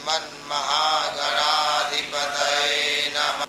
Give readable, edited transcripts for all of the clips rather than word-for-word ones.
श्रीमन्महागणाधिपतये नमः।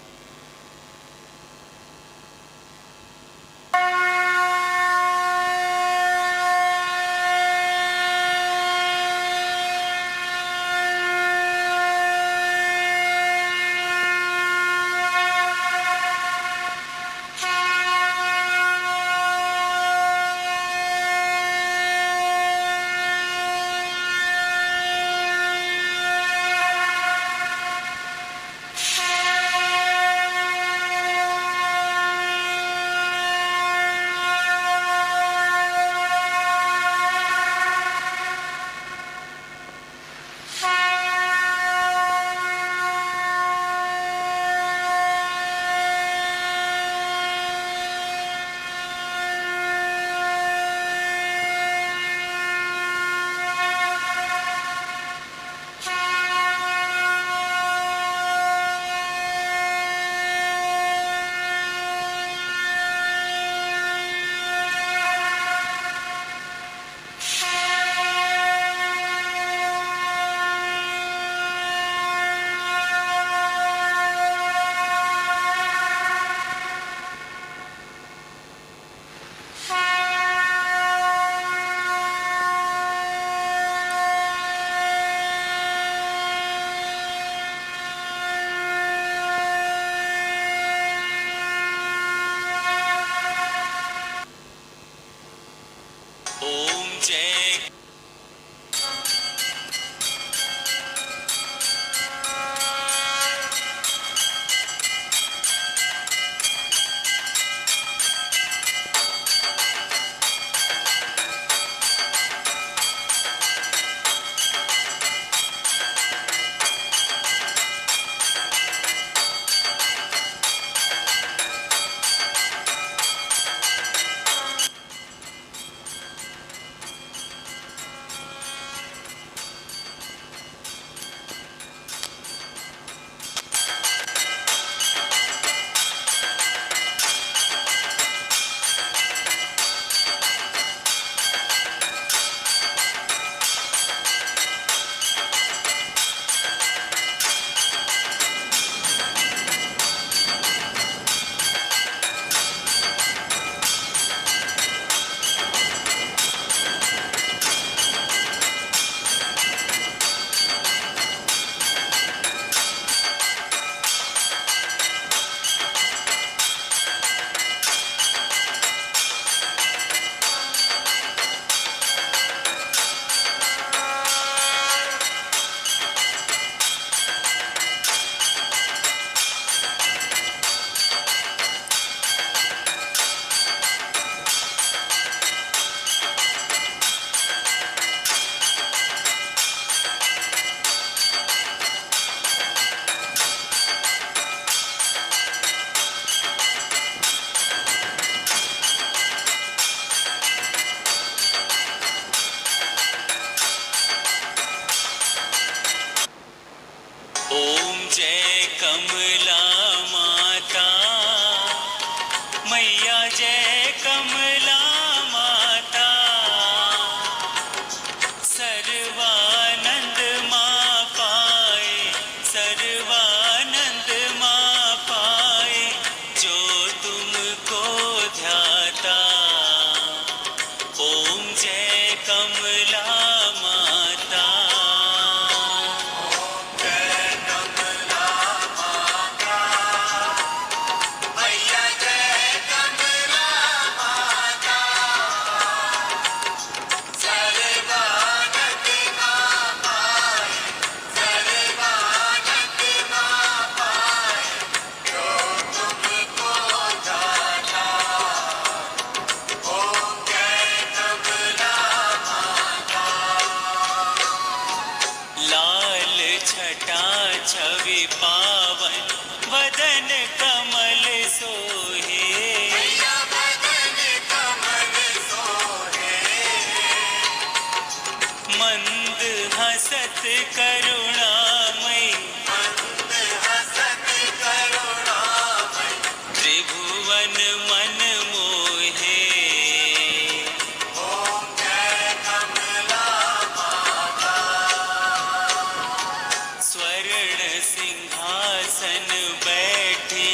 स्वर्ण सिंहासन बैठी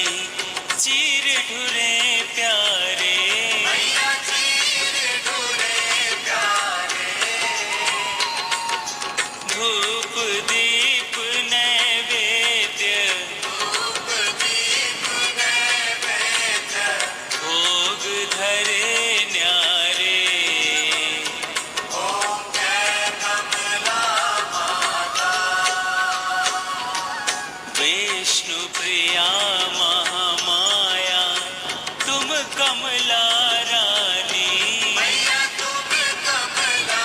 चीर ढुरे प्यारे, मैया चीर ढूरे प्यारे। धूप दीप नैवेद्य, धूप दीप नैवेद्य, भोग धरे न्यारे। ओम जय कमला माता। विष्णु प्रिया महामाया तुम कमला रानी, मैया तुम कमला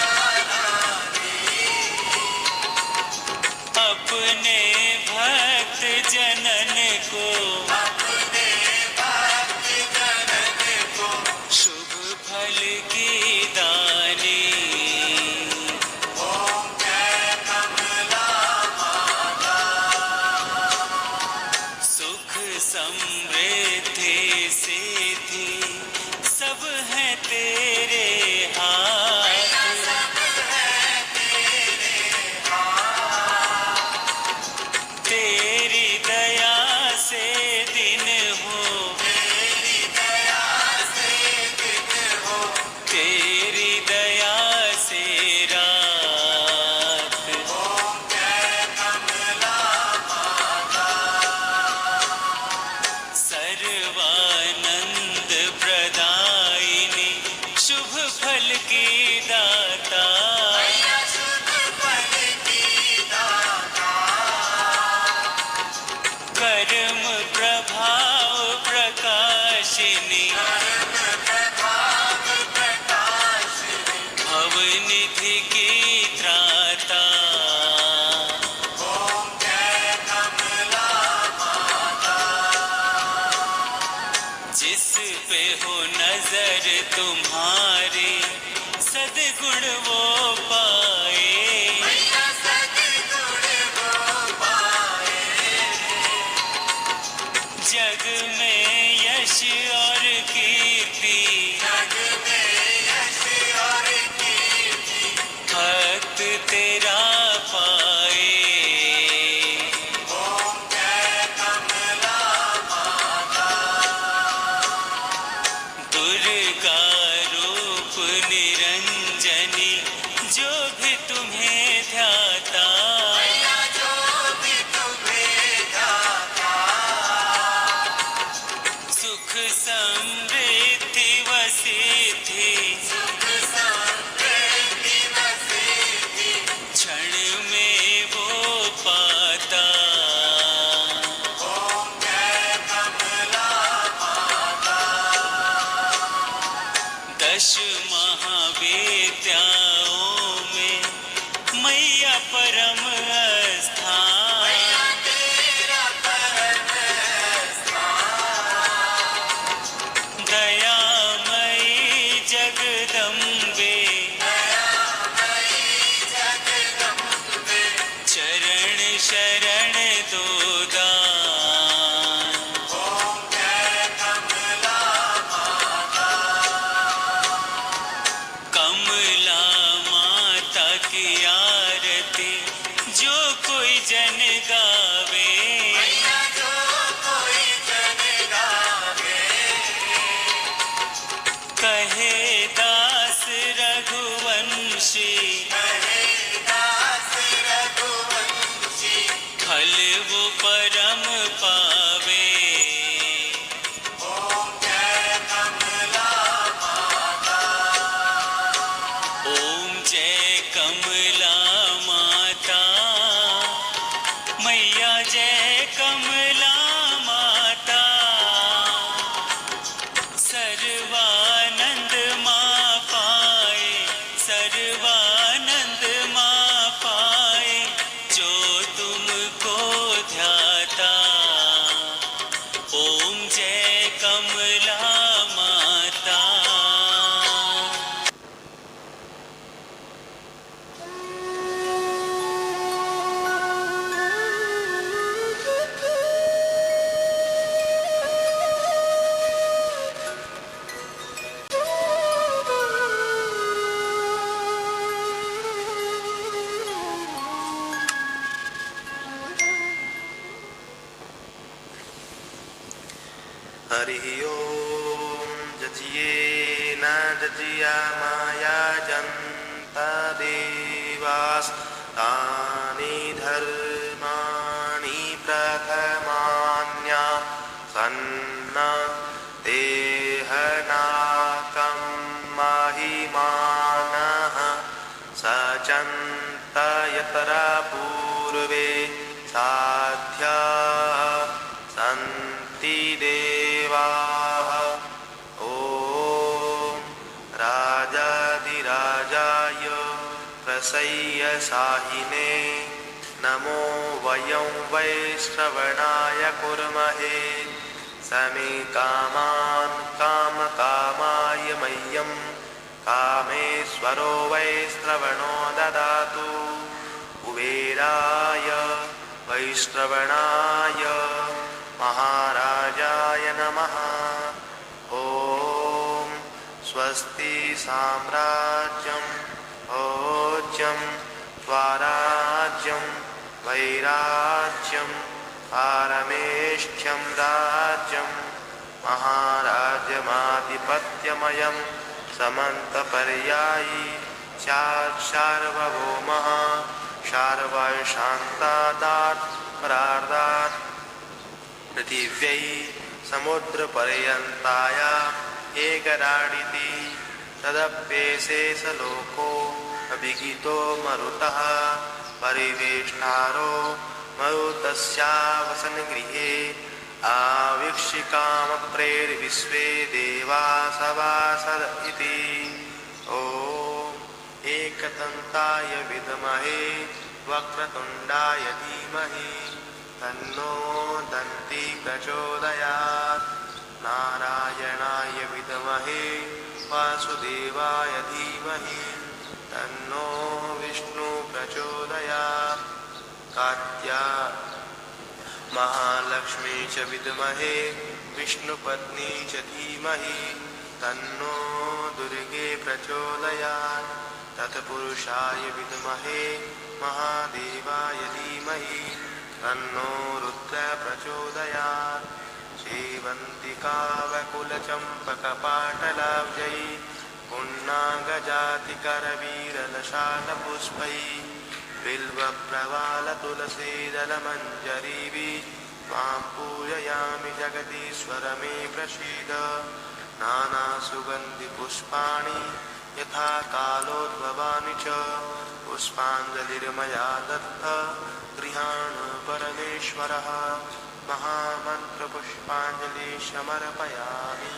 रानी। अपने भक्त जनन को अपने भक्त जनन को शुभ फल की दानी। ओम जय कमला माता। सुख समृद्धि सिद्धि सब है तेरे हाथ, सब है तेरे हाथ। तेरी दया से दिन हो, तेरी दया से दिन हो, तेरी दया से रात। ओम जय कमला माता। सर्वानंद प्रदायिनी शुभ फल की दाता, मैया शुभ फल की दाता। कर्म प्रभाव प्रकाशिनी, कर्म प्रभाव प्रकाशिनी, भवनिधि की त्राता। ओम जय कमला माता। जिस पे हो नजर तुम्हारी सद्गुण वो पाए, मैया सद्गुण वो पाए। जग में यश और कीर्ति, जग में यश और कीर्ति, भक्त तेरा पाए। ओम जय कमला माता। दुर्गा रूप निरंजनी जो भी तुम्हें ध्याता, मैया जो भी तुम्हें ध्याता, सुख समृद्धि व सिद्धि सुख समृद्धि व सिद्धि, क्षण में वो पाता। ओम जय कमला माता। दश महाविद्याओं में मैया परम स्थान, मैया तेरा परम स्थान। दयामयी जगदम्बे दयामयी जगदम्बे, चरण शरण दो दान। ओम जय कमला माता। कमला माता की आरती जो कोई जन गावे, मैया जो कोई जन गावे, कहे दास रघुवंशी कहे दास रघुवंशी, फल वो परम पावे। ओम जय कमला माता। ओम जय कमला माता, मैया जय कमला माता। सर्वानंद माँ पाए, सर्वानंद माँ पाए जो तुमको ध्याता। ओम जय कमला माता। हरिः ओम जजिए न जजिया माया जन्ता देवास तानि धर्माणि प्रथमान्या सन्ना देहनाकं महिमानः सचन्त यतरा पूर्वे साध्या सन्ति देवाः ॐ राजाधिराजाय प्रसय्य साहिने नमो वयं वै श्रवणाय कुर्महे समे कामान् कामकामाय मह्यं कामेश्वरो वै श्रवणो ददातु कुबेराय वैश्रवणाय महाराजाय नमः ॐ स्वस्ति साम्राज्यं भोज्यं स्वराज्यं वैराज्यं पारमेष्ठ्यं राज्यं महाराज्यमाधिपत्यमयं समन्तपर्यायी सार्वभौमः शार्वर्शान्तादात् परार्धात् पृथिव्यै समुद्रपर्यन्ताया एकराडिति तदप्येशेषलोको अभिगितो मरुतः परिवेष्टारो मरुतस्यावसनगृहे आवीक्षिकामप्रेर्विश्वे देवा सभासद इति ॐ एकदन्ताय विद्महे वक्रतुण्डाय धीमहि तन्नो दन्ती प्रचोदयात् नारायणाय विद्महे वासुदेवाय धीमहि तन्नो विष्णु प्रचोदयात् कात्यायनाय महालक्ष्मी च विद्महे विष्णुपत्नी च धीमहि तन्नो दुर्गे प्रचोदयात् तत्पुरुषाय विद्महे महादेवाय धीमहि तन्नो रुद्र प्रचोदयात् सेवन्तिकावकुलचम्पकपाटलाब्जै पुण्णाङ्गजातिकरवीरलशालपुष्पै बिल्वप्रवालतुलसीदलमञ्जरीभिः त्वां पूजयामि जगदीश्वर मे प्रसीद नानासुगन्धिपुष्पाणि यथा कालोद्भवानि च पुष्पाञ्जलिर्मया दत्ता गृहाण परमेश्वरः महामन्त्रपुष्पाञ्जलिं समर्पयामि।